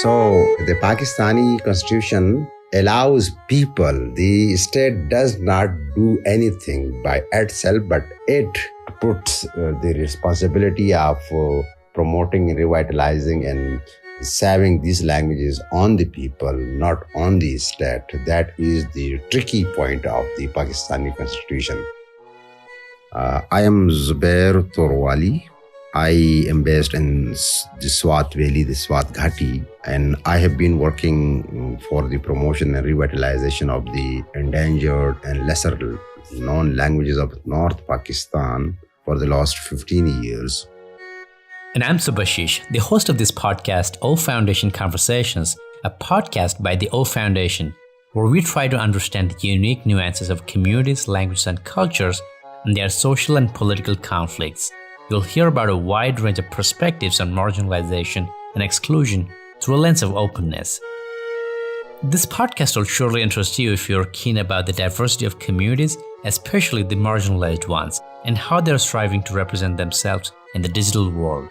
So the Pakistani constitution allows people, the state does not do anything by itself, but it puts the responsibility of promoting, revitalizing, and saving these languages on the people, not on the state. That is the tricky point of the Pakistani constitution. I am Zubair Torwali. I am based in the Swat Valley, the Swat Ghati, and I have been working for the promotion and revitalization of the endangered and lesser known languages of North Pakistan for the last 15 years. And I'm Subhashish, the host of this podcast, O Foundation Conversations, a podcast by the O Foundation, where we try to understand the unique nuances of communities, languages, and cultures and their social and political conflicts. You'll hear about a wide range of perspectives on marginalization and exclusion through a lens of openness. This podcast will surely interest you if you're keen about the diversity of communities, especially the marginalized ones, and how they're striving to represent themselves in the digital world.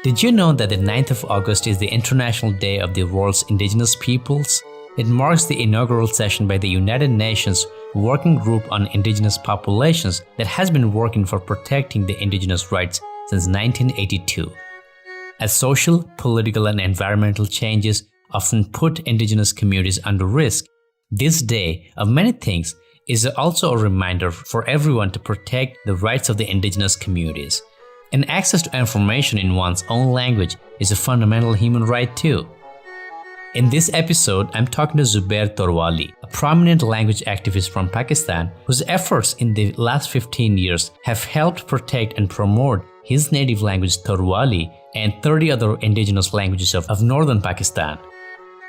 Did you know that the 9th of August is the International Day of the World's Indigenous Peoples? It marks the inaugural session by the United Nations Working Group on Indigenous Populations that has been working for protecting the indigenous rights since 1982. As social, political, and environmental changes often put indigenous communities under risk, this day, of many things, is also a reminder for everyone to protect the rights of the indigenous communities. And access to information in one's own language is a fundamental human right too. In this episode, I'm talking to Zubair Torwali, a prominent language activist from Pakistan whose efforts in the last 15 years have helped protect and promote his native language Torwali and 30 other indigenous languages of northern Pakistan.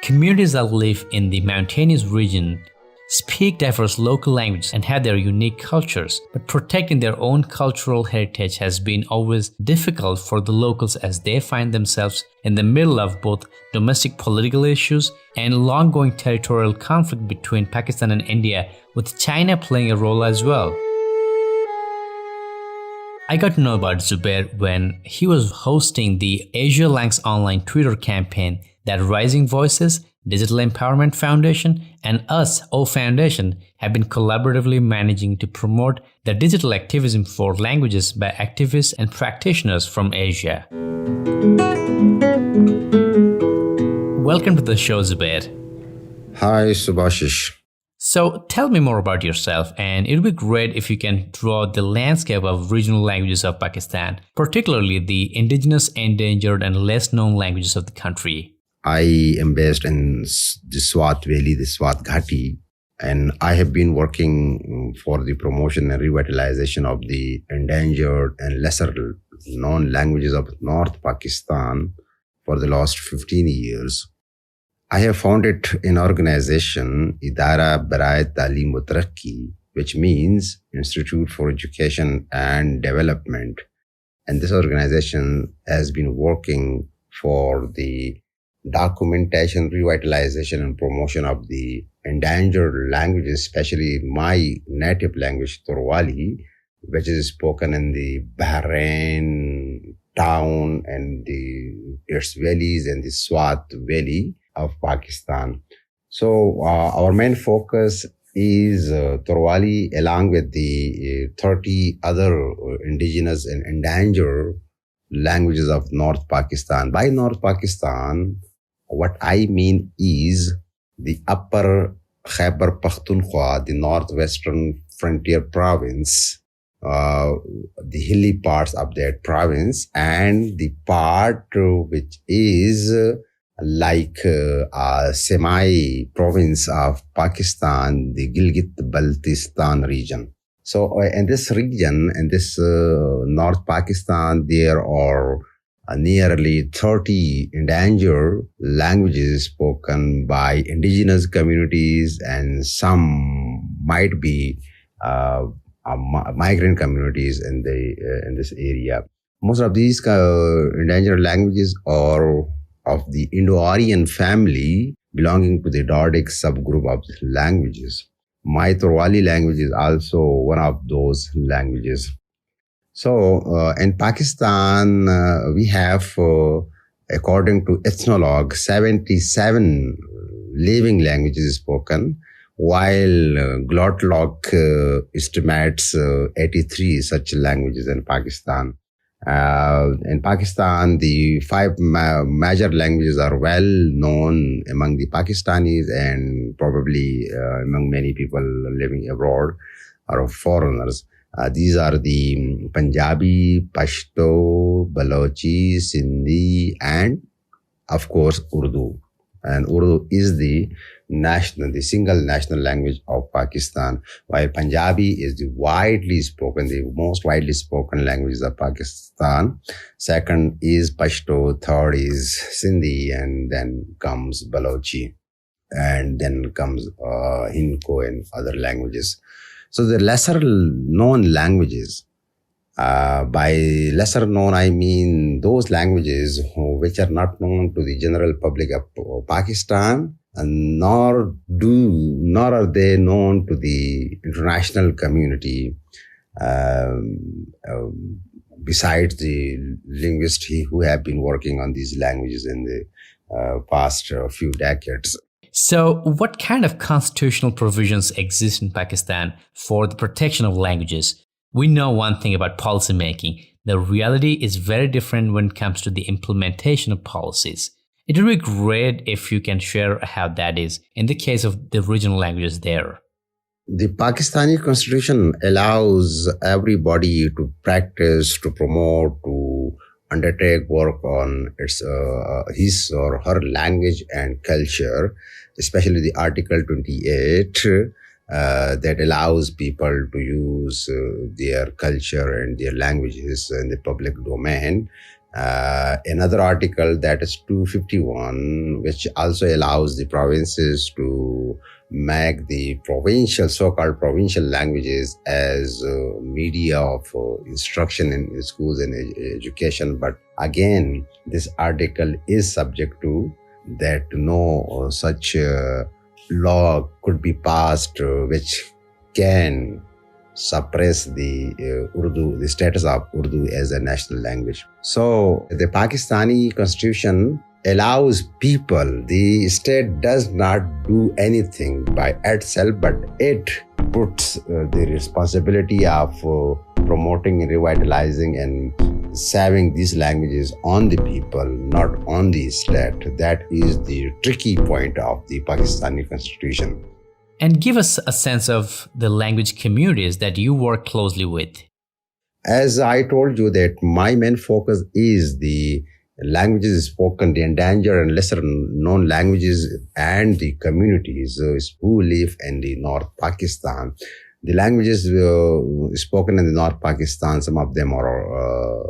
Communities that live in the mountainous region speak diverse local languages and have their unique cultures, but protecting their own cultural heritage has been always difficult for the locals as they find themselves in the middle of both domestic political issues and long-going territorial conflict between Pakistan and India, with China playing a role as well. I got to know about Zubair when he was hosting the Asia Langs Online Twitter campaign that Rising Voices, Digital Empowerment Foundation, and us, O Foundation, have been collaboratively managing to promote the digital activism for languages by activists and practitioners from Asia. Welcome to the show, Zubair. Hi, Subhashish. So tell me more about yourself, and it would be great if you can draw the landscape of regional languages of Pakistan, particularly the indigenous, endangered, and less known languages of the country. I am based in the Swat Valley, the Swat Ghati, and I have been working for the promotion and revitalization of the endangered and lesser known languages of North Pakistan for the last 15 years. I have founded an organization, Idara Baraye Taaleem wa Tarakki, which means Institute for Education and Development. And this organization has been working for the documentation, revitalization, and promotion of the endangered languages, especially my native language, Torwali, which is spoken in the Bahrain town and its valleys and the Swat Valley of Pakistan. So our main focus is Torwali along with the 30 other indigenous and endangered languages of North Pakistan. By North Pakistan, what I mean is the upper Khyber Pakhtunkhwa, the northwestern frontier province, the hilly parts of that province, and the part which is like a semi-province of Pakistan, the Gilgit-Baltistan region. So in this region, in this North Pakistan, there are nearly 30 endangered languages spoken by indigenous communities, and some might be migrant communities in this area. Most of these endangered languages are of the Indo-Aryan family belonging to the Dardic subgroup of languages. My Torwali language is also one of those languages. So in Pakistan, we have According to Ethnologue, 77 living languages spoken, while Glottolog estimates 83 such languages in Pakistan. In Pakistan, the five major languages are well known among the Pakistanis and probably among many people living abroad or foreigners. These are the Punjabi, Pashto, Balochi, Sindhi, and of course Urdu. And Urdu is the single national language of Pakistan, while Punjabi is the most widely spoken language of Pakistan. Second is Pashto, third is Sindhi, and then comes Balochi, and then comes Hindko and other languages. So the lesser known languages, by lesser known, I mean those languages which are not known to the general public of Pakistan, and nor are they known to the international community. Besides the linguists who have been working on these languages in the past few decades. So, what kind of constitutional provisions exist in Pakistan for the protection of languages? We know one thing about policymaking. The reality is very different when it comes to the implementation of policies. It would be great if you can share how that is in the case of the regional languages there. The Pakistani constitution allows everybody to practice, to promote, to undertake work on his or her language and culture, especially the Article 28 that allows people to use their culture and their languages in the public domain. Another article, that is 251, which also allows the provinces to make the so-called provincial languages as media of instruction in schools and education. But again, this article is subject to that no such law could be passed which can suppress the the status of Urdu as a national language. So the Pakistani constitution allows people, the state does not do anything by itself, but it puts the responsibility of promoting, revitalizing and saving these languages on the people, not on the state. That is the tricky point of the Pakistani constitution. And give us a sense of the language communities that you work closely with. As I told you, that my main focus is the languages spoken, the endangered and lesser known languages, and the communities who live in the North Pakistan. The languages spoken in the North Pakistan, some of them are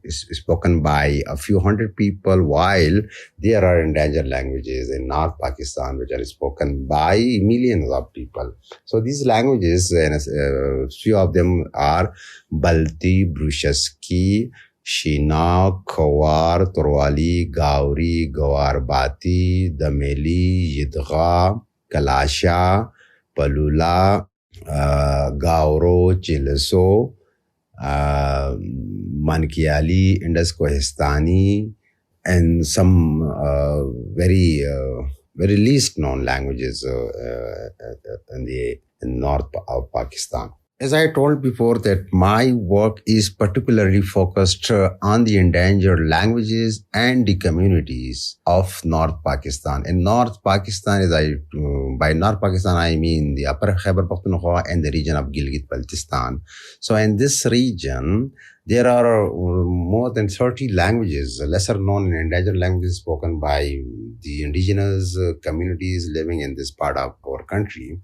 spoken by a few hundred people, while there are endangered languages in North Pakistan which are spoken by millions of people. So these languages, and few of them are Balti, Brushaski, Shina, Khawar, Torwali, Gauri, Gawarbati, Dameli, Yidgha, Kalasha, Palula, Gauro, Chileso, Mankiali, Indus Kohistani, and some very least known languages in the north of Pakistan. As I told before, that my work is particularly focused on the endangered languages and the communities of North Pakistan. In North Pakistan, by North Pakistan, I mean the Upper Khyber Pakhtunkhwa and the region of Gilgit-Baltistan. So in this region, there are more than 30 languages, lesser known and endangered languages spoken by the indigenous communities living in this part of our country.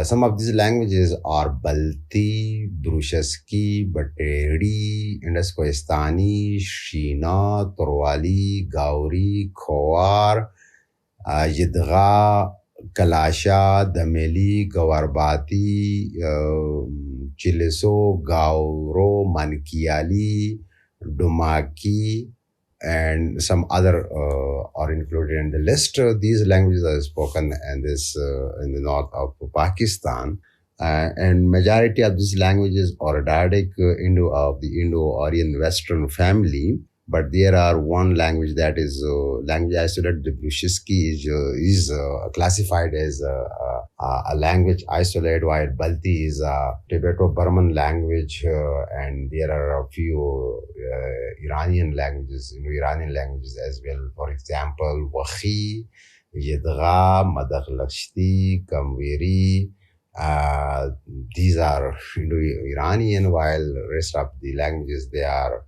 Some of these languages are Balti, Brushaski, Bateri, Indus Kohistani, Shina, Torwali, Gauri, Khowar, Yidgha, Kalasha, Dameli, Gawarbati, Chileso, Gauro, Mankiali, Dumaki, and some other are included in the list. These languages are spoken in the north of Pakistan, and majority of these languages are Dardic of the Indo-Aryan Western family, But there are one language that is language isolated. The Brushiski is classified as a language isolate, while Balti is a Tibeto-Burman language, and there are a few Iranian languages, Iranian languages as well. For example, Wakhi, Yidgha, Madaglashti, Kamwiri. These are Indo-Iranian, while rest of the languages they are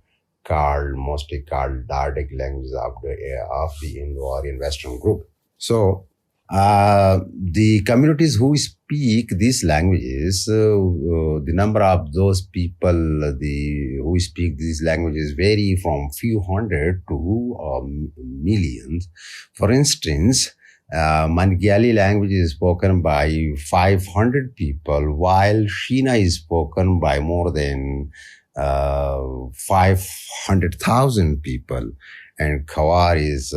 mostly called Dardic languages of the Indo-Aryan Western group. So the communities who speak these languages, the number of those people who speak these languages vary from few hundred to millions. For instance, Mangyali language is spoken by 500 people, while Shina is spoken by more than 500,000 people, and Khawar is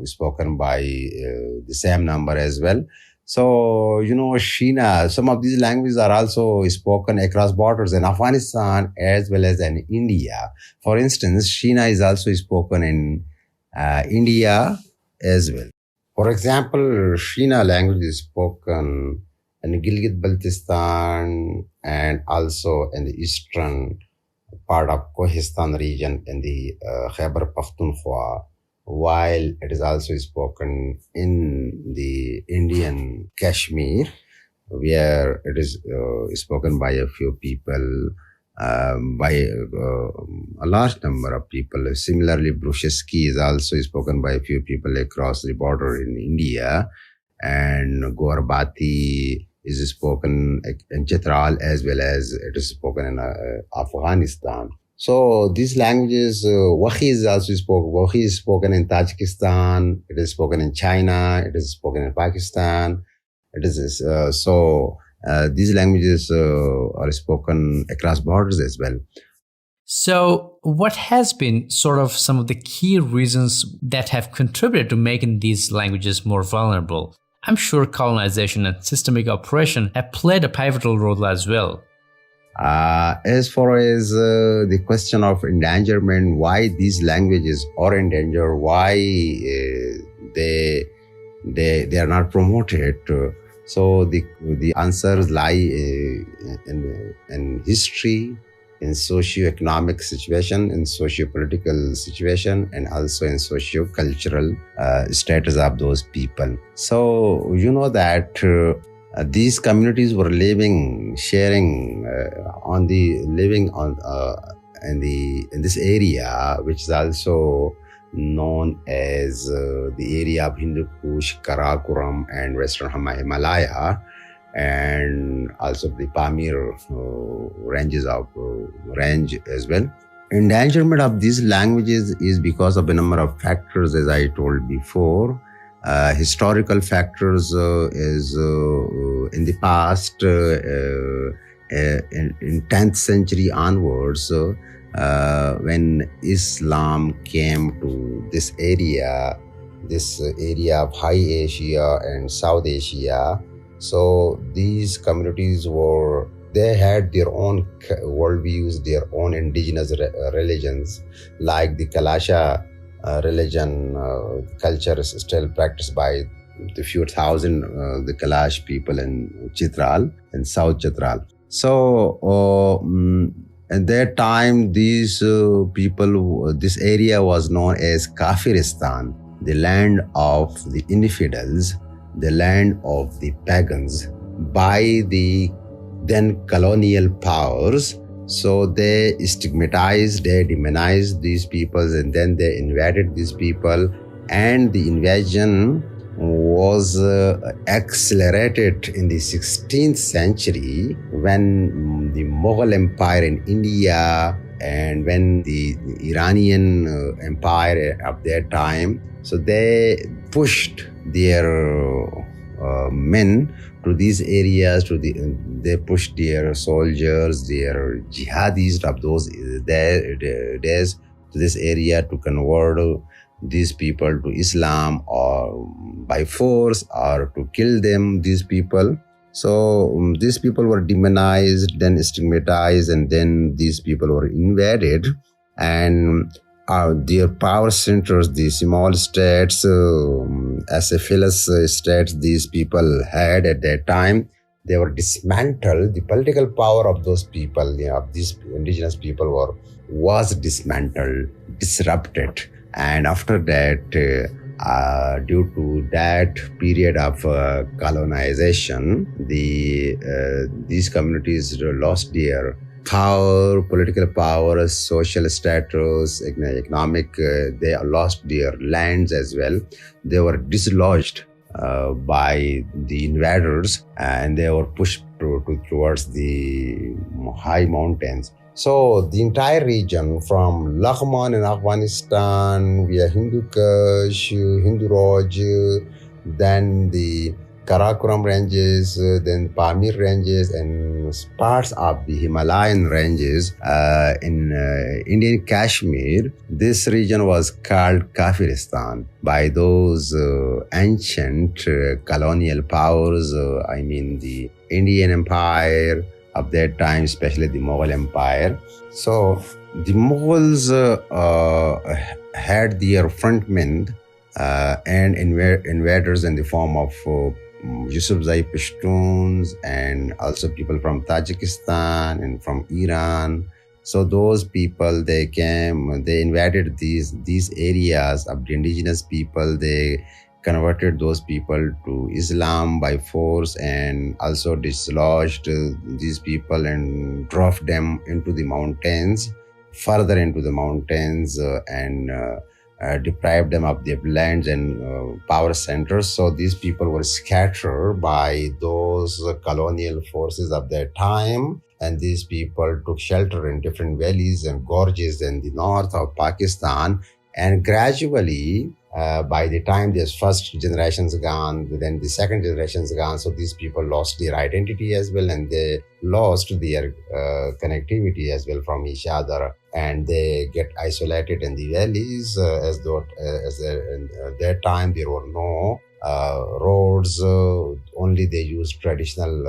spoken by the same number as well. So, Shina, some of these languages are also spoken across borders in Afghanistan as well as in India. For instance, Shina is also spoken in India as well. For example, Shina language is spoken in Gilgit-Baltistan and also in the eastern part of Kohistan region in the Khyber Pakhtunkhwa, while it is also spoken in the Indian Kashmir, where it is spoken by a few people, by a large number of people. Similarly, Brushiski is also spoken by a few people across the border in India, and Gorbati is spoken in Chitral as well as it is spoken in Afghanistan. So these languages, Wakhi is also spoken. Wakhi is spoken in Tajikistan. It is spoken in China. It is spoken in Pakistan. It is these languages are spoken across borders as well. So, what has been sort of some of the key reasons that have contributed to making these languages more vulnerable? I'm sure colonization and systemic oppression have played a pivotal role as well. As far as the question of endangerment, why these languages are endangered, why they are not promoted. So the answers lie in history, in socio-economic situation, in socio-political situation, and also in socio-cultural status of those people. So you know that these communities were sharing in this area, which is also known as the area of Hindu Kush, Karakoram, and Western Himalaya, and also the Pamir range as well. Endangerment of these languages is because of a number of factors, as I told before. Historical factors is in the past, in 10th century onwards, when Islam came to this area of High Asia and South Asia. So these communities they had their own worldviews, their own indigenous religions, like the Kalasha religion. Culture is still practiced by the few thousand the Kalash people in Chitral, in South Chitral. So at that time, these people, this area was known as Kafiristan, the land of the infidels, the land of the pagans, by the then colonial powers. So they stigmatized, they demonized these peoples, and then they invaded these people. And the invasion was accelerated in the 16th century when the Mughal Empire in India and when the Iranian Empire of that time, so they pushed their men to these areas, they pushed their soldiers, their jihadis of those days to this area to convert these people to Islam, or by force, or to kill them, these people. So these people were demonized, then stigmatized, and then these people were invaded. And their power centers, the small states, acephalous states these people had at that time, they were dismantled. The political power of those people, of these indigenous people, was dismantled, disrupted, and after that, due to that period of colonization, these communities lost their power, political power, social status, economic. They lost their lands as well. They were dislodged by the invaders, and they were pushed towards the high mountains. So the entire region from Laghman in Afghanistan, via Hindu Kush, Hindu Raj, then the Karakoram ranges, then Pamir ranges, and parts of the Himalayan ranges in Indian Kashmir. This region was called Kafiristan by those ancient colonial powers. I mean, the Indian Empire of that time, especially the Mughal Empire. So the Mughals had their frontmen and invaders in the form of Yusufzai Pashtuns, and also people from Tajikistan and from Iran. So those people, they came, they invaded these areas of the indigenous people. They converted those people to Islam by force, and also dislodged these people and drove them into the mountains, further into the mountains, and deprived them of their lands and power centers. So these people were scattered by those colonial forces of their time, and these people took shelter in different valleys and gorges in the north of Pakistan. And gradually, by the time this first generation's gone, then the second generation's gone, so these people lost their identity as well, and they lost their connectivity as well from each other, and they get isolated in the valleys, as at that time there were no roads, only they used traditional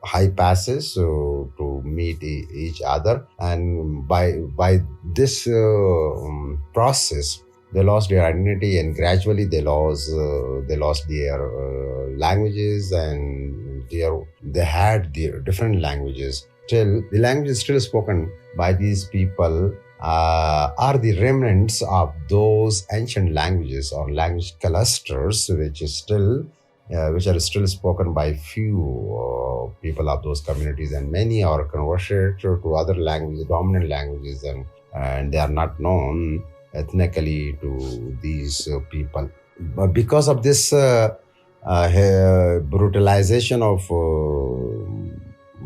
high passes to meet each other. And by this process, they lost their identity, and gradually they lost their languages, and they had their different languages. Still, the languages still spoken by these people are the remnants of those ancient languages or language clusters, which are still spoken by few people of those communities, and many are converted to other languages, dominant languages, and they are not known ethnically to these people. But because of this brutalization of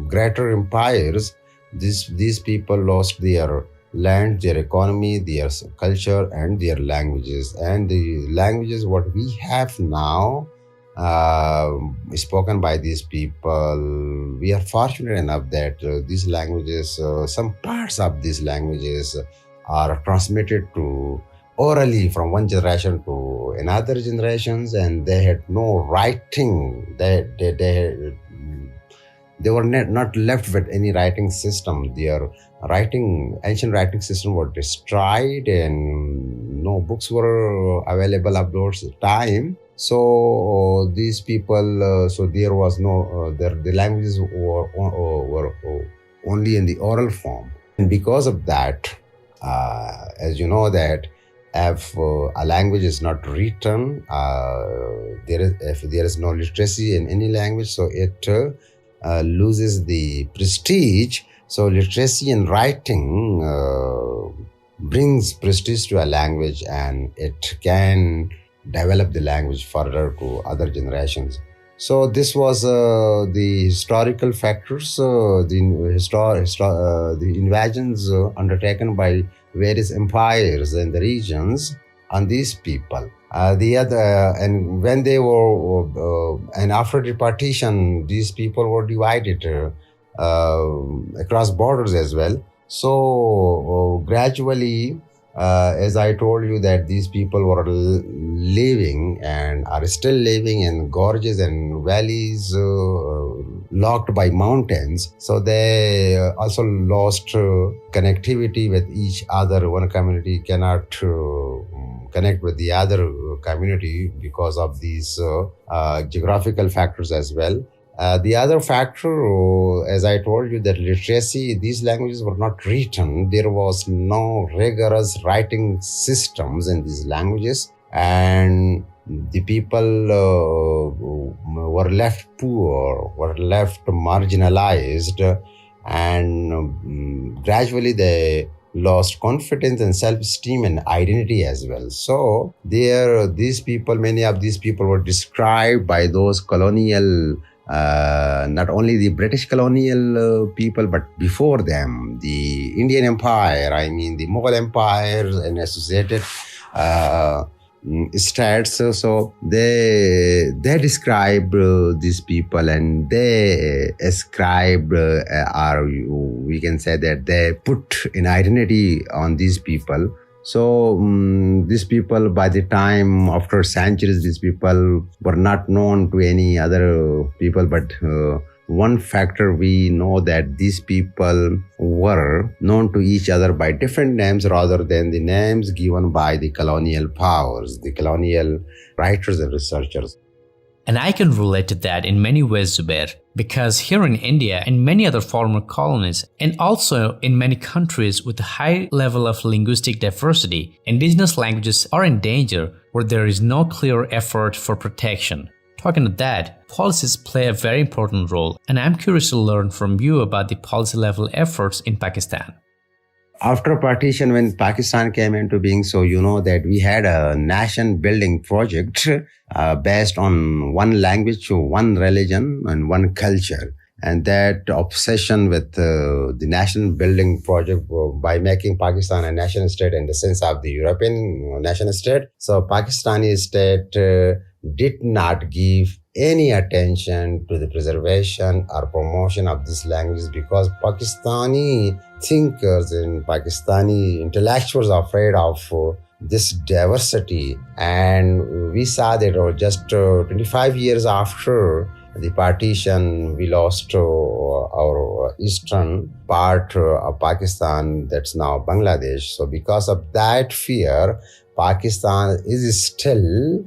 greater empires, these people lost their land, their economy, their culture, and their languages. And the languages what we have now, spoken by these people, we are fortunate enough that these languages, some parts of these languages are transmitted to orally from one generation to another generations, and they had no writing. They were not left with any writing system. Their ancient writing system was destroyed, and no books were available at those time. So these people, so there was no, the languages were only in the oral form. And because of that, as you know that if a language is not written, if there is no literacy in any language, so it loses the prestige. So literacy in writing brings prestige to a language, and it can develop the language further to other generations. So this was the historical factors, the invasions undertaken by various empires in the regions on these people. And when they were, and after the partition, these people were divided across borders as well. So gradually, as I told you, that these people were living and are still living in gorges and valleys, locked by mountains. So they also lost connectivity with each other. One community cannot connect with the other community because of these geographical factors as well. The other factor, as I told you, that literacy, these languages were not written. There was no rigorous writing systems in these languages, and the people were left poor, were left marginalized, and gradually they lost confidence and self-esteem and identity as well. So many of these people were described by those colonial, not only the British colonial people, but before them, the Indian Empire, the Mughal Empire and associated states. So they describe these people, and they ascribe, or we can say that they put an identity on these people. So these people, by the time after centuries, these people were not known to any other people, but one factor we know that these people were known to each other by different names rather than the names given by the colonial powers, the colonial writers and researchers. And I can relate to that in many ways, Zubair, because here in India and many other former colonies, and also in many countries with a high level of linguistic diversity, indigenous languages are in danger where there is no clear effort for protection. Talking to that, policies play a very important role, and I'm curious to learn from you about the policy level efforts in Pakistan. After partition, when Pakistan came into being, so you know that we had a nation building project based on one language, one religion, and one culture. And that obsession with the nation building project by making Pakistan a nation state in the sense of the European nation state. So Pakistani state did not give any attention to the preservation or promotion of these languages, because Pakistani thinkers and Pakistani intellectuals are afraid of this diversity. And we saw that just 25 years after the partition, we lost our eastern part of Pakistan, that's now Bangladesh. So because of that fear, Pakistan is still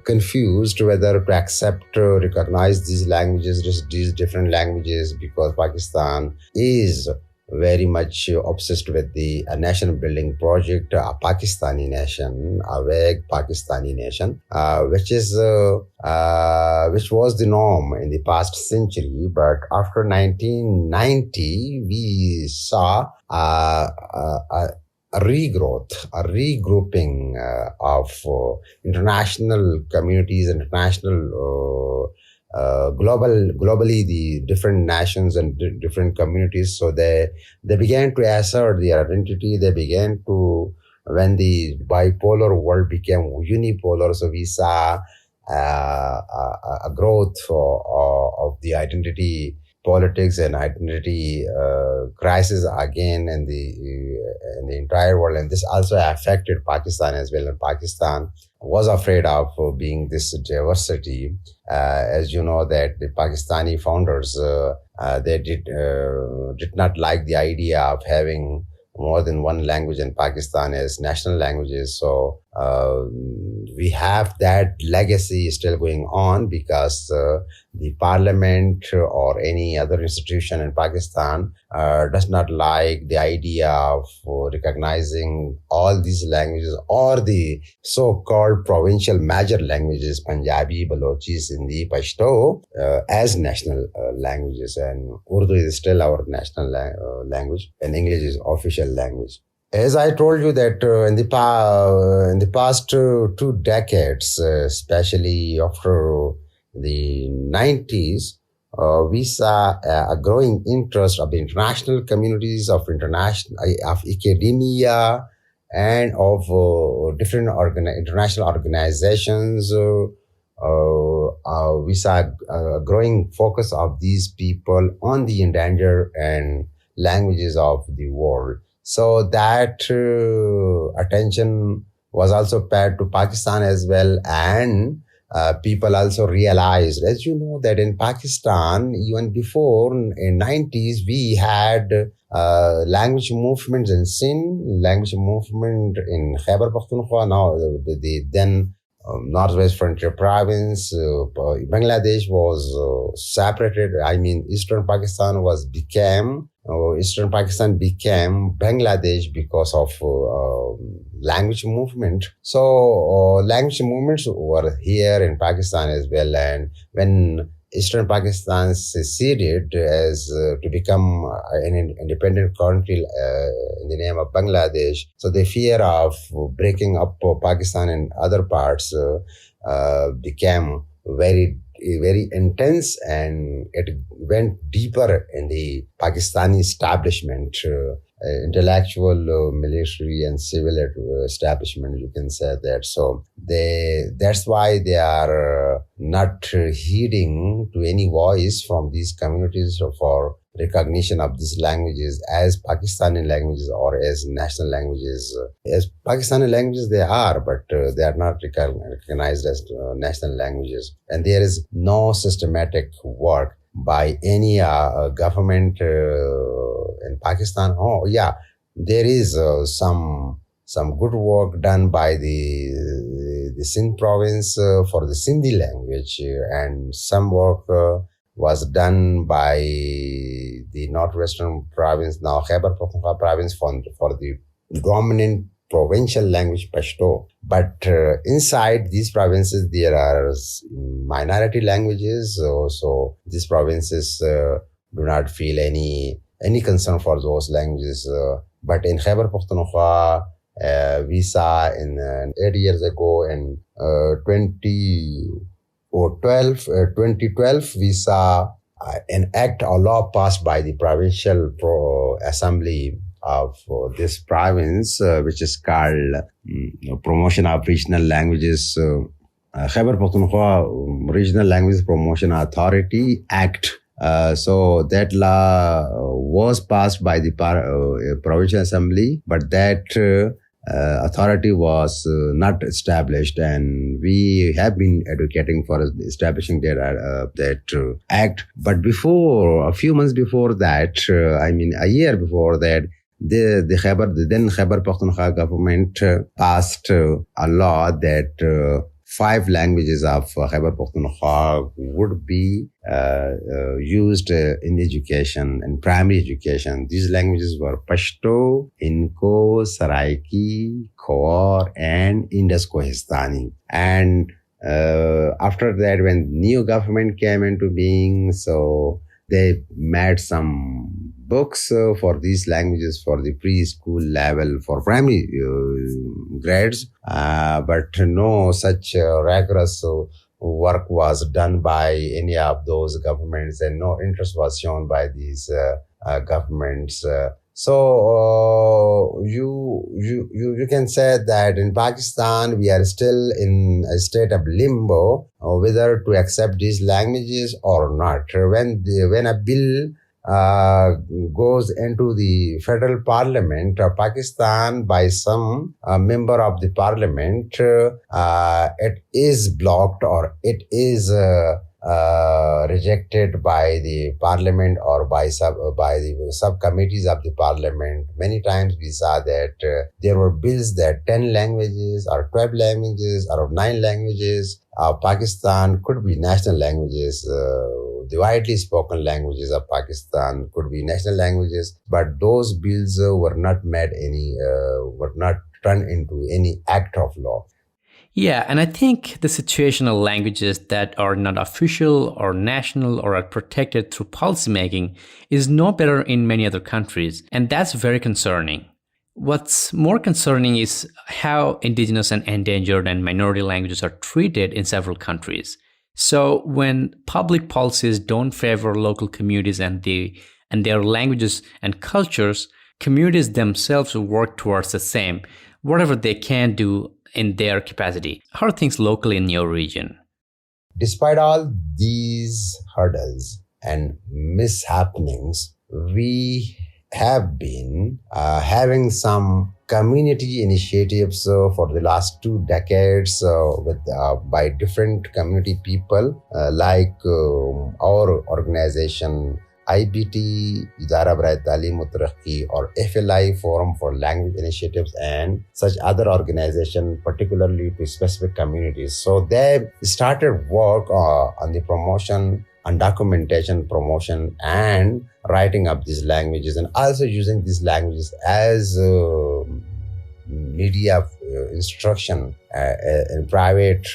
confused whether to accept, recognize these languages, these different languages, because Pakistan is very much obsessed with the nation building project, a Pakistani nation, a vague Pakistani nation, which was the norm in the past century. But after 1990, we saw a regrowth, a regrouping of international communities, international globally, the different nations and different communities. So they began to assert their identity. They began to, when the bipolar world became unipolar, so we saw a growth of the identity politics and identity crisis again in the entire world. And this also affected Pakistan as well. And Pakistan was afraid of being this diversity. As you know, that the Pakistani founders, they did not like the idea of having more than one language in Pakistan as national languages. So we have that legacy still going on, because the parliament or any other institution in Pakistan does not like the idea of recognizing all these languages, or the so-called provincial major languages, Punjabi, Balochi, Sindhi, Pashto, as national languages. And Urdu is still our national language, and English is official language. As I told you that in the past 2 decades, especially after the 90s, we saw a growing interest of the international communities, of academia, and of different international organizations. We saw a growing focus of these people on the endangered and languages of the world. So that attention was also paid to Pakistan as well, and people also realized, as you know, that in Pakistan, even before in 90s, we had language movements in Sindh, language movement in Khyber Pakhtunkhwa, now the then Northwest Frontier Province. Bangladesh was separated. I mean, Eastern Pakistan became Bangladesh because of language movement. So language movements were here in Pakistan as well. And when Eastern Pakistan seceded as to become an independent country in the name of Bangladesh, so the fear of breaking up Pakistan and other parts became very intense, and it went deeper in the Pakistani establishment, intellectual, military, and civil establishment. You can say that. So that's why they are not heeding to any voice from these communities for recognition of these languages as Pakistani languages or as national languages. As Pakistani languages they are, but they are not recognized as national languages. And there is no systematic work by any government in Pakistan. Oh yeah, there is some good work done by the Sindh province for the Sindhi language, and some work was done by the Northwestern province, now Khyber Pakhtunkhwa province, for the dominant provincial language Pashto. But inside these provinces, there are minority languages. So these provinces do not feel any concern for those languages. But in Khyber Pakhtunkhwa, we saw in 8 years ago in 2012, we saw an act or law passed by the provincial assembly of this province, which is called Promotion of Regional Languages, Khyber Pakhtunkhwa Regional Languages Promotion Authority Act. So that law was passed by the provincial assembly, but that authority was not established, and we have been advocating for establishing that act. But a few months before that, a year before that, the then Khyber Pakhtunkhwa government passed a law that 5 languages of Khyber Pakhtunkhwa would be used in education, in primary education. These languages were Pashto, Inko, Saraiki, Khor, and Indus-Kohistani. And after that, when new government came into being, so they made some books for these languages for the preschool level, for primary grades, but no such rigorous work was done by any of those governments, and no interest was shown by these governments. So you can say that in Pakistan we are still in a state of limbo whether to accept these languages or not. When a bill goes into the federal parliament of Pakistan by some member of the parliament, it is blocked or it is rejected by the parliament or by the subcommittees of the parliament. Many times we saw that there were bills that 10 languages or 12 languages or 9 languages of Pakistan could be national languages. The widely spoken languages of Pakistan could be national languages, but those bills were not turned into any act of law. Yeah, and I think the situational languages that are not official or national or are protected through policymaking is no better in many other countries, and that's very concerning. What's more concerning is how indigenous and endangered and minority languages are treated in several countries. So when public policies don't favor local communities and their languages and cultures, communities themselves work towards the same, whatever they can do in their capacity. How are things locally in your region? Despite all these hurdles and mishappenings, we have been having some community initiatives for the last 2 decades by different community people like our organization IBT, Idara Baraye Taaleem wa Taraqi, or FLI, Forum for Language Initiatives, and such other organizations, particularly to specific communities. So they started work on the promotion and documentation, promotion, and writing up these languages, and also using these languages as media instruction in private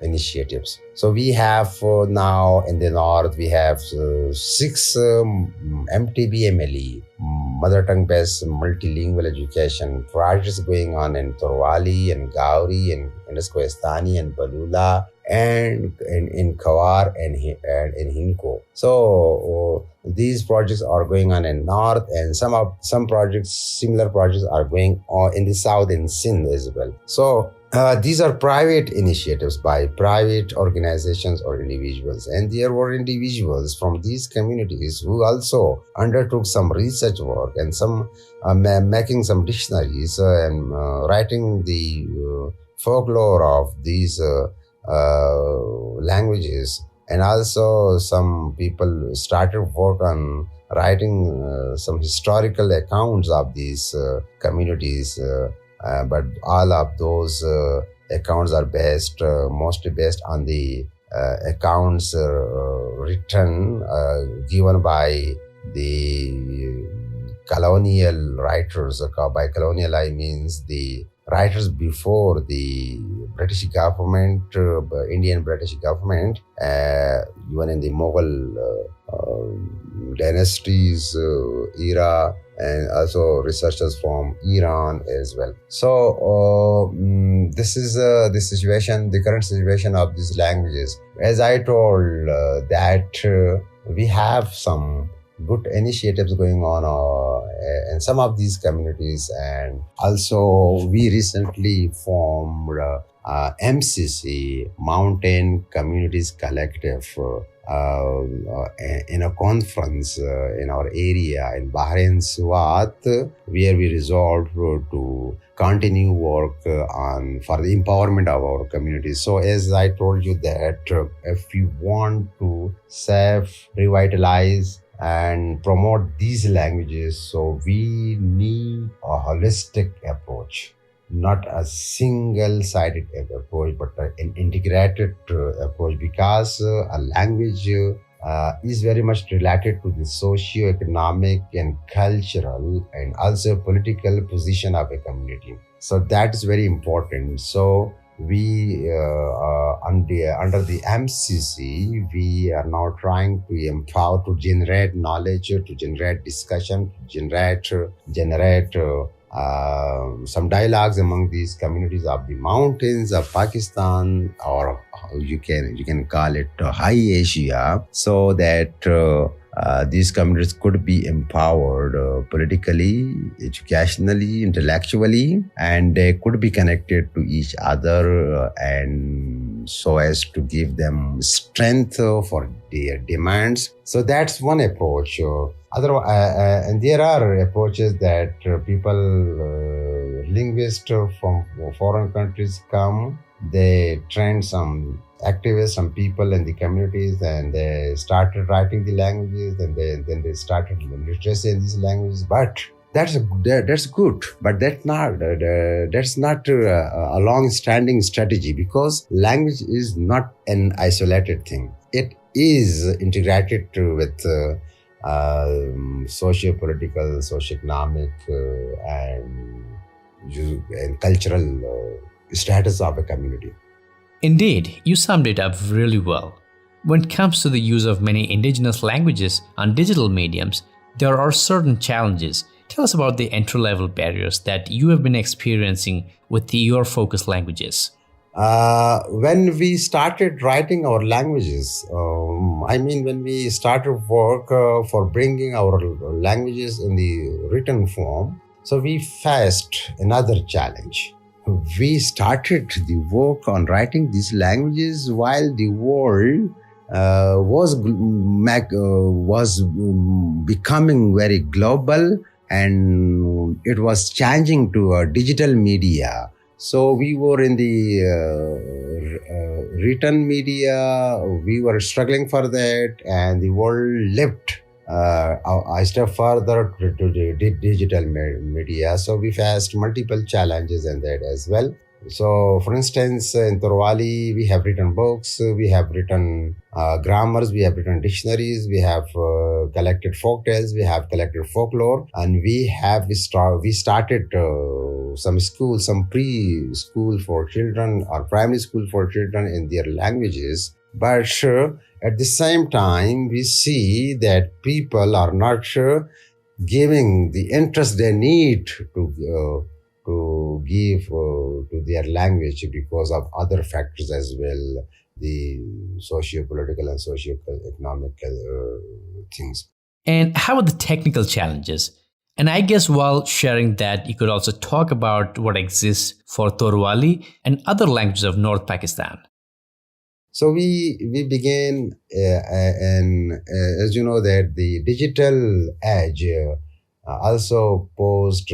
initiatives. So we have now in the north, we have 6 MTB-MLE, mother tongue based multilingual education projects going on in Torwali and Gauri and Koistani and Balula and in Kawar and in Hinko. So these projects are going on in north, and some projects, similar projects, are going on in the south in Sindh as well. So these are private initiatives by private organizations or individuals, and there were individuals from these communities who also undertook some research work and some making some dictionaries and writing the folklore of these languages. And also some people started work on writing some historical accounts of these communities, but all of those accounts are mostly based on the accounts written given by the colonial writers. By colonial I means the writers before the British government, Indian British government, even in the Mughal dynasties era, and also researchers from Iran as well. So this is the situation, the current situation of these languages. As I told that we have some good initiatives going on in some of these communities, and also we recently formed MCC, Mountain Communities Collective, in a conference in our area in Bahrain, Swat, where we resolved to continue work for the empowerment of our communities. So as I told you that if we want to save, revitalize, and promote these languages, so we need a holistic approach, not a single-sided approach, but an integrated approach, because a language is very much related to the socio-economic and cultural and also political position of a community. So that is very important. So we under the MCC, we are now trying to empower, to generate knowledge, to generate discussion, to generate some dialogues among these communities of the mountains of Pakistan, or you can call it High Asia, so that these communities could be empowered politically, educationally, intellectually, and they could be connected to each other, and so as to give them strength for their demands. So that's one approach. And there are approaches that linguists from foreign countries come, they train some activists, some people in the communities, and they started writing the languages, and then they started literacy in these languages. But that's good, but that's not a long-standing strategy, because language is not an isolated thing. It is integrated with socio-political, socio-economic, and cultural status of a community. Indeed, you summed it up really well. When it comes to the use of many indigenous languages on digital mediums, there are certain challenges. Tell us about the entry-level barriers that you have been experiencing with your focus languages. When we started writing our languages, when we started work for bringing our languages in the written form, so we faced another challenge. We started the work on writing these languages while the world was becoming very global, and it was changing to a digital media. So we were in the written media. We were struggling for that, and the world lived a step further to the digital media. So we faced multiple challenges in that as well. So, for instance, in Torwali, we have written books, we have written grammars, we have written dictionaries, we have collected folk tales, we have collected folklore, and we started some school, some preschool for children or primary school for children in their languages. But at the same time, we see that people are not giving the interest they need to give to their language because of other factors as well, the socio-political and socio-economic things. And how are the technical challenges? And I guess while sharing that, you could also talk about what exists for Torwali and other languages of North Pakistan. So we began, and as you know, that the digital age also posed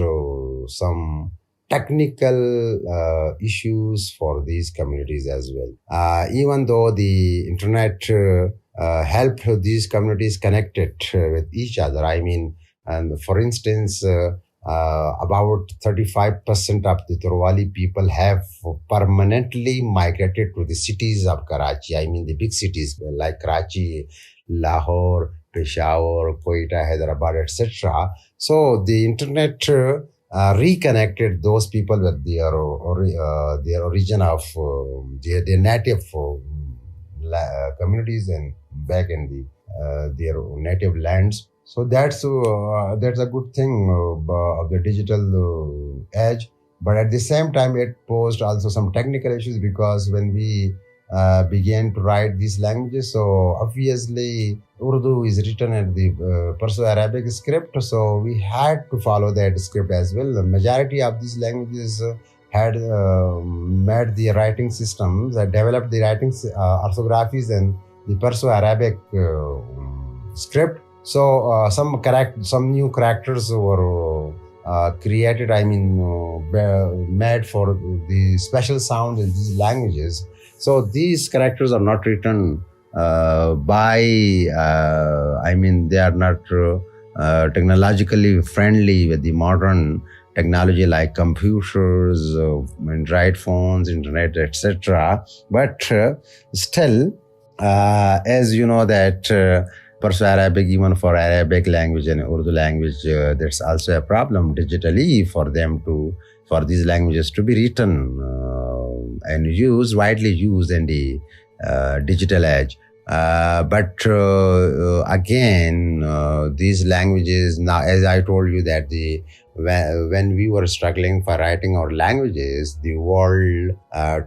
some technical issues for these communities as well. Even though the internet helped these communities connected with each other, I mean, and for instance, about 35% of the Torwali people have permanently migrated to the cities of Karachi. I mean, the big cities like Karachi, Lahore, Peshawar, Quetta, Hyderabad, etc. So the internet reconnected those people with their origin of their native communities and back in their native lands. So that's a good thing of the digital age. But at the same time, it posed also some technical issues because when we began to write these languages, so obviously Urdu is written in the Perso-Arabic script, so we had to follow that script as well. The majority of these languages had made the writing systems, developed the writing orthographies and the Perso-Arabic script. So some new characters were created. I mean, made for the special sound in these languages. So these characters are not written by. I mean, they are not technologically friendly with the modern technology like computers, Android phones, internet, etc. But still, as you know that. Perso-Arabic, even for Arabic language and Urdu language, there's also a problem digitally for these languages to be written and widely used in the digital age. But again, these languages now, as I told you, that when we were struggling for writing our languages, the world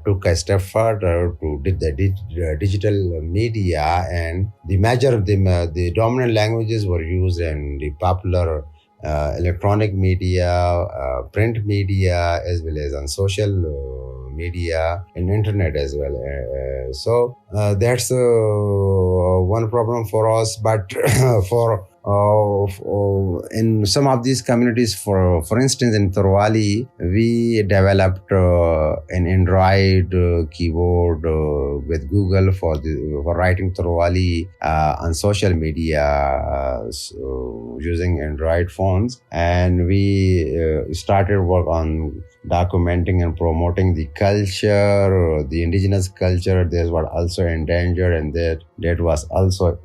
took a step further to the digital media, and the dominant languages were used in the popular electronic media, print media, as well as on social media and internet as well. So that's one problem for us. But for in some of these communities, for instance, in Torwali, we developed an Android keyboard with Google for writing Torwali on social media using Android phones, and we started work on documenting and promoting the culture, the indigenous culture. That was also endangered, and that was also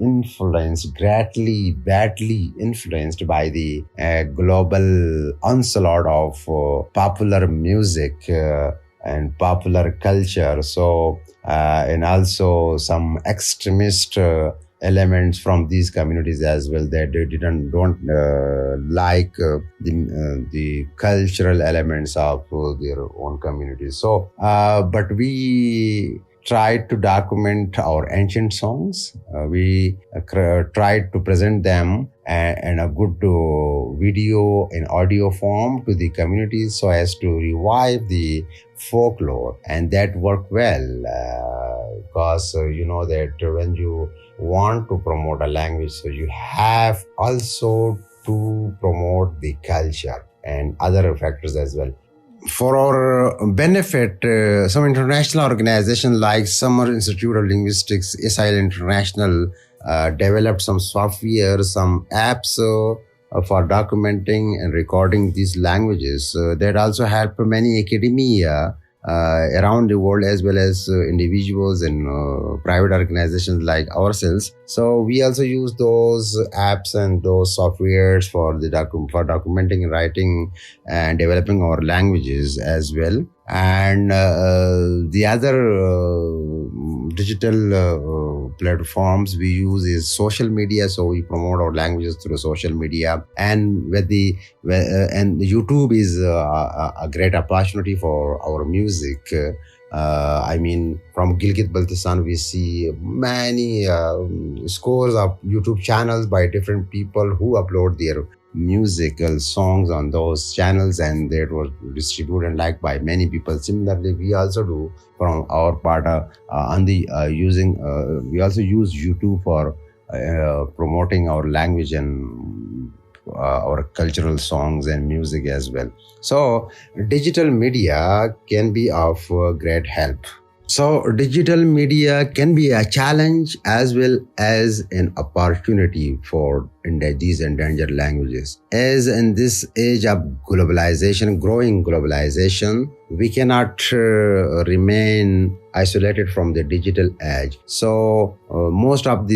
badly influenced by the global onslaught of popular music and popular culture. So, and also some extremist elements from these communities as well, that they don't like the cultural elements of their own communities. So, but we tried to document our ancient songs. We tried to present them in a good video and audio form to the communities so as to revive the folklore, and that worked well. because you know that when you want to promote a language, so you have also to promote the culture and other factors as well. For our benefit, some international organizations like Summer Institute of Linguistics, SIL International, developed some software, some apps for documenting and recording these languages that also help many academia around the world, as well as individuals and private organizations like ourselves. So we also use those apps and those softwares for the for documenting and writing and developing our languages as well. And the other digital platforms we use is social media. So we promote our languages through social media, and and YouTube is a great opportunity for our music. I mean, from Gilgit-Baltistan, we see many scores of YouTube channels by different people who upload their musical songs on those channels, and that was distributed and liked by many people. Similarly, we also do from our part on the using. We also use YouTube for promoting our language and our cultural songs and music as well. So digital media can be of great help. So digital media can be a challenge as well as an opportunity for these endangered languages. As in this age of globalization, growing globalization, we cannot remain isolated from the digital age. So most of the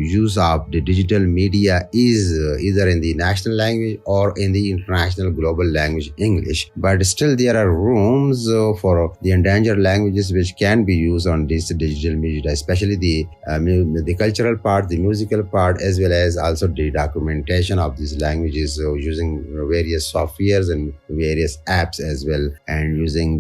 use of the digital media is either in the national language or in the international global language English. But still there are rooms for the endangered languages which can be used on this digital media, especially the cultural part, the musical part, as well as also the documentation of these languages using various softwares and various apps as well, and using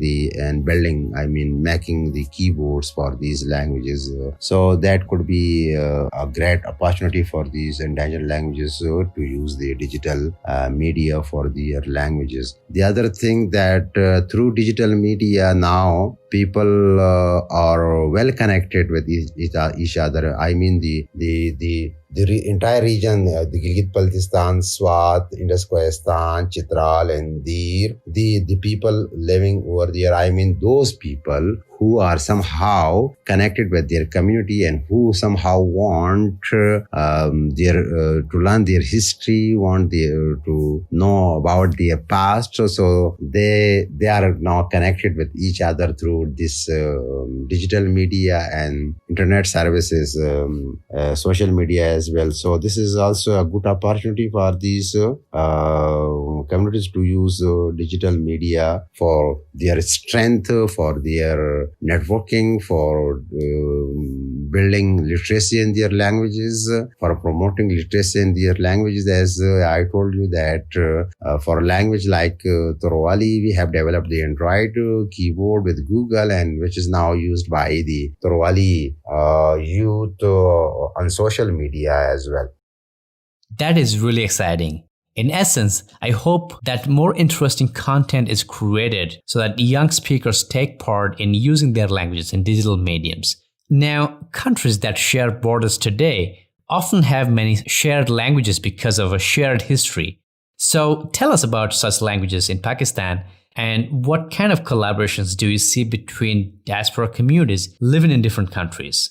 making the keyboards for these languages. So that could be a great opportunity for these endangered languages to use the digital media for their languages. The other thing that through digital media now, people are well connected with each other. I mean, the entire region, the Gilgit-Baltistan, Swat, Indus-Kohistan, Chitral, and Dir, the people living over there, I mean, those people who are somehow connected with their community and who somehow want to learn their history, to know about their past. So they are now connected with each other through this digital media and internet services, social media as well. So this is also a good opportunity for these communities to use digital media for their strength, for their networking, for building literacy in their languages, for promoting literacy in their languages. As I told you that for a language like Torowali, we have developed the Android keyboard with Google, and which is now used by the Torowali youth on social media as well. That is really exciting. In essence, I hope that more interesting content is created so that young speakers take part in using their languages in digital mediums. Now, countries that share borders today often have many shared languages because of a shared history. So tell us about such languages in Pakistan, and what kind of collaborations do you see between diaspora communities living in different countries?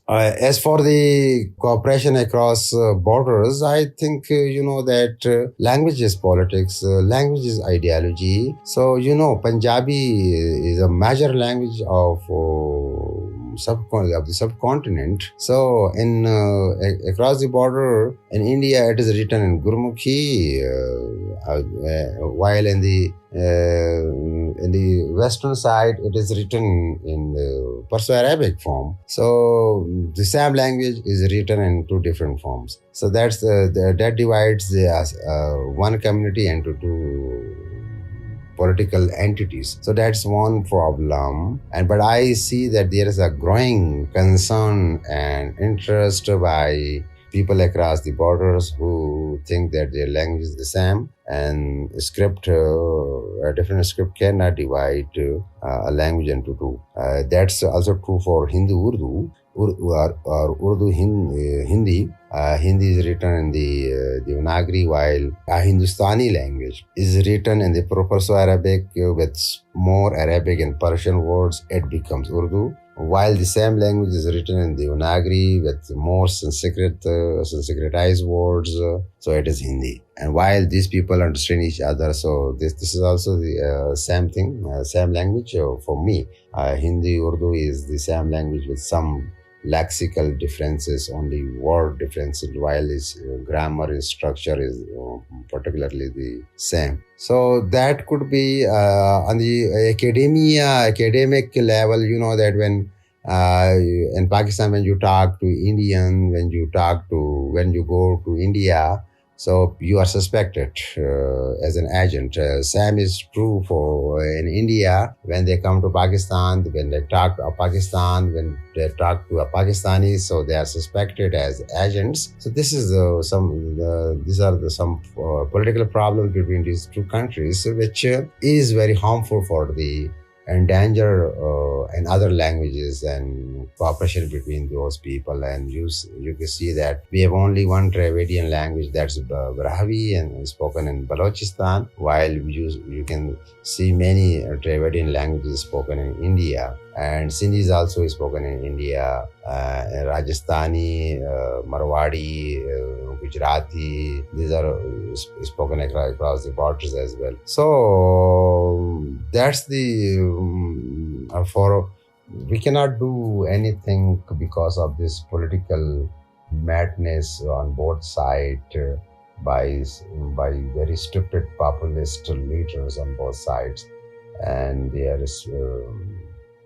As for the cooperation across borders, I think that language is politics, language is ideology. So Punjabi is a major language of the subcontinent. So in across the border in India, it is written in Gurmukhi, while in the western side, it is written in Perso-Arabic form. So the same language is written in two different forms. So that divides one community into two political entities. So that's one problem. But I see that there is a growing concern and interest by people across the borders who think that their language is the same, and a different script cannot divide a language into two. That's also true for Hindu Urdu. Or Urdu Hindi. Hindi is written in the Devanagari, while a Hindustani language is written in the Proto-Arabic with more Arabic and Persian words. It becomes Urdu. While the same language is written in Devanagari with more Sanskritized words, so it is Hindi. And while these people understand each other, so this is also the same thing, same language for me. Hindi Urdu is the same language with some lexical differences, only word differences, while its grammar and structure is particularly the same. So that could be on the academic level. You know that when in Pakistan, when you talk to Indian, when you go to India, so you are suspected as an agent. Same is true for in India. When they come to Pakistan, when they talk to Pakistan, when they talk to a Pakistani, so they are suspected as agents. So this is these are some political problems between these two countries, which is very harmful for the endanger and other languages and cooperation between those people. And you can see that we have only one Dravidian language, that's Brahvi, and spoken in Balochistan, while you can see many Dravidian languages spoken in India. And Sindhi is also spoken in India, Rajasthani, Marwadi, Gujarati. These are spoken across the borders as well. So that's the we cannot do anything because of this political madness on both sides by very stupid populist leaders on both sides and their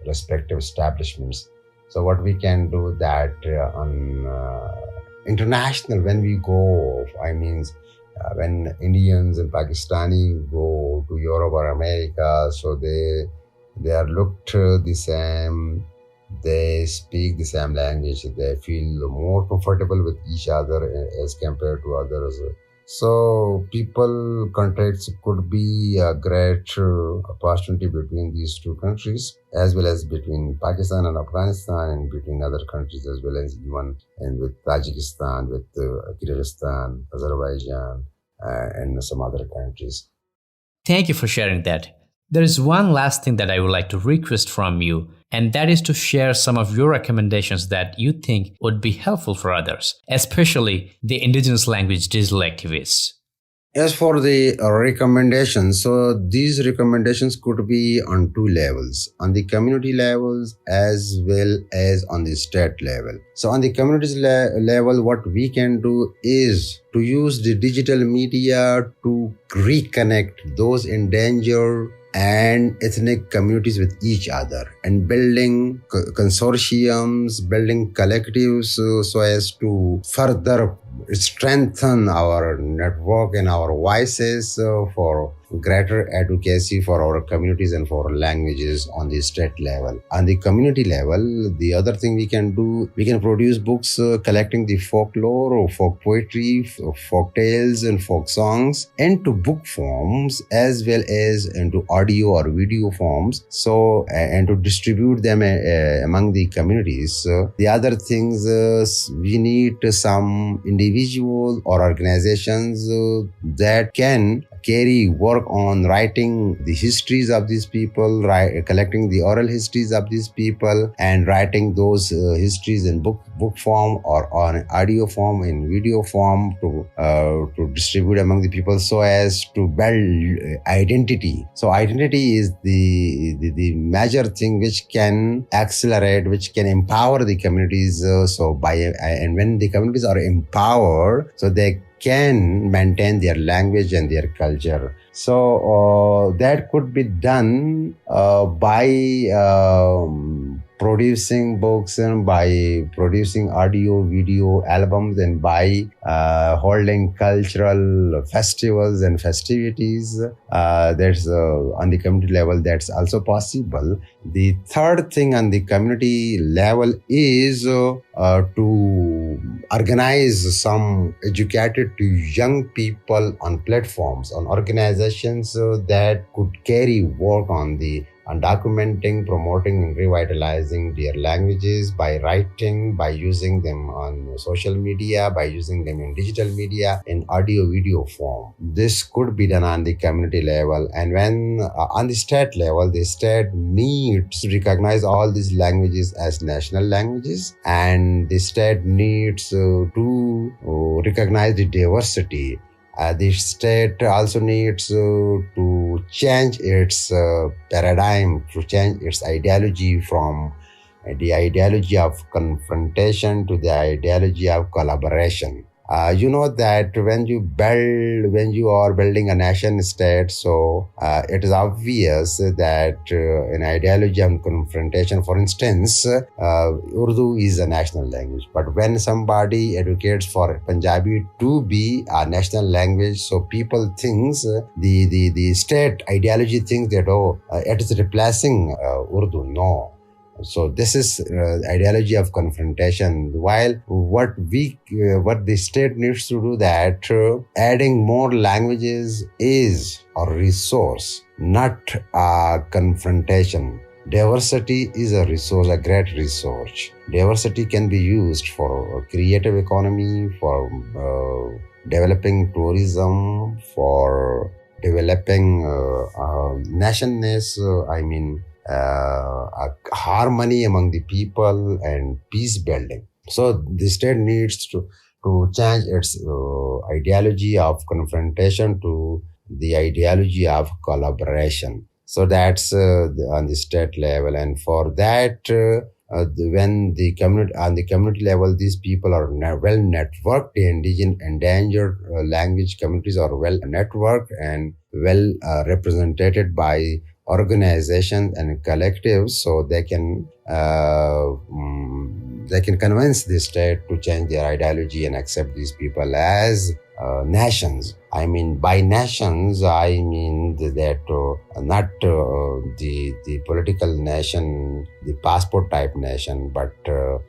respective establishments. So what we can do that on international, when we go, when Indians and Pakistani go to Europe or America, so they are looked the same, they speak the same language, they feel more comfortable with each other as compared to others. So contacts could be a great opportunity between these two countries, as well as between Pakistan and Afghanistan, and between other countries as well, as even and with Tajikistan, with Kyrgyzstan, Azerbaijan, and some other countries. Thank you for sharing that. There is one last thing that I would like to request from you, and that is to share some of your recommendations that you think would be helpful for others, especially the indigenous language digital activists. As for the recommendations, so these recommendations could be on two levels, on the community levels as well as on the state level. So on the community level, what we can do is to use the digital media to reconnect those endangered and ethnic communities with each other, and building consortiums, building collectives so as to further strengthen our network and our voices for greater advocacy for our communities and for languages on the state level. On the community level, the other thing we can do, we can produce books collecting the folklore or folk poetry, folk tales and folk songs into book forms as well as into audio or video forms, so and to distribute them among the communities. The other things, we need some individual or organizations that can carry work on writing the histories of these people, collecting the oral histories of these people, and writing those histories in book form or on audio form, in video form, to distribute among the people so as to build identity. So identity is the major thing which can accelerate, which can empower the communities. And when the communities are empowered, so they can maintain their language and their culture. So that could be done by producing books and by producing audio, video albums, and by holding cultural festivals and festivities. That's on the community level, that's also possible. The third thing on the community level is to organize some educated to young people on platforms, on organizations that could carry work on documenting, promoting, and revitalizing their languages by writing, by using them on social media, by using them in digital media, in audio, video form. This could be done on the community level. And when on the state level, the state needs to recognize all these languages as national languages, and the state needs to recognize the diversity. The state also needs to change its paradigm, to change its ideology from the ideology of confrontation to the ideology of collaboration. You know that when you are building a nation state, so it is obvious that an ideology of confrontation, for instance, Urdu is a national language. But when somebody advocates for Punjabi to be a national language, so people thinks the state ideology thinks that it is replacing Urdu. No. So this is ideology of confrontation. While what the state needs to do, that adding more languages is a resource, not a confrontation. Diversity is a resource, a great resource. Diversity can be used for creative economy, for developing tourism, for developing nationness. Harmony among the people and peace building. So the state needs to change its ideology of confrontation to the ideology of collaboration. So that's on the state level. And for that, when the community on the community level, these people are well networked. The indigenous endangered language communities are well networked and well represented by organizations and collectives, so they can convince the state to change their ideology and accept these people as nations. By nations, I mean that not the political nation, the passport type nation, but the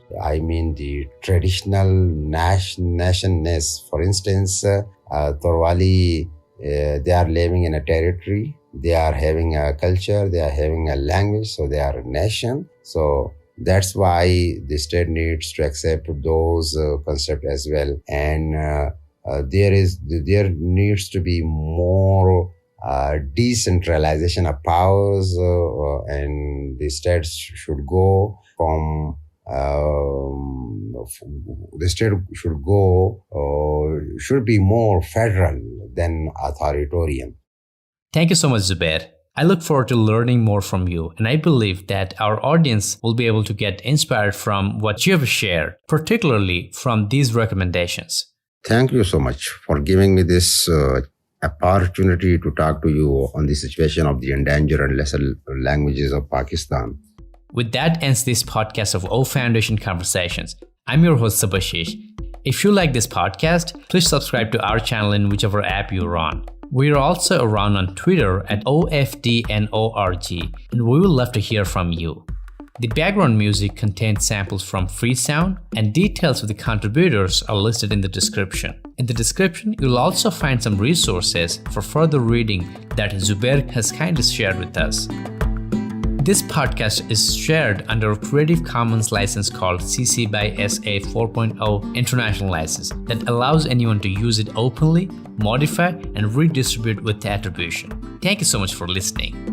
traditional nationness. For instance, Torwali, they are living in a territory. They are having a culture, they are having a language, so they are a nation. So that's why the state needs to accept those concepts as well. And there needs to be more decentralization of powers, and the states should go from should be more federal than authoritarian. Thank you so much, Zubair. I look forward to learning more from you, and I believe that our audience will be able to get inspired from what you have shared, particularly from these recommendations. Thank you so much for giving me this opportunity to talk to you on the situation of the endangered and lesser languages of Pakistan. With that ends this podcast of O Foundation Conversations. I'm your host, Subhashish. If you like this podcast, please subscribe to our channel in whichever app you're on. We are also around on Twitter at OFDNORG, and we would love to hear from you. The background music contains samples from Freesound, and details of the contributors are listed in the description. In the description, you'll also find some resources for further reading that Zubair has kindly shared with us. This podcast is shared under a Creative Commons license called CC by SA 4.0 International License that allows anyone to use it openly, modify, and redistribute with attribution. Thank you so much for listening.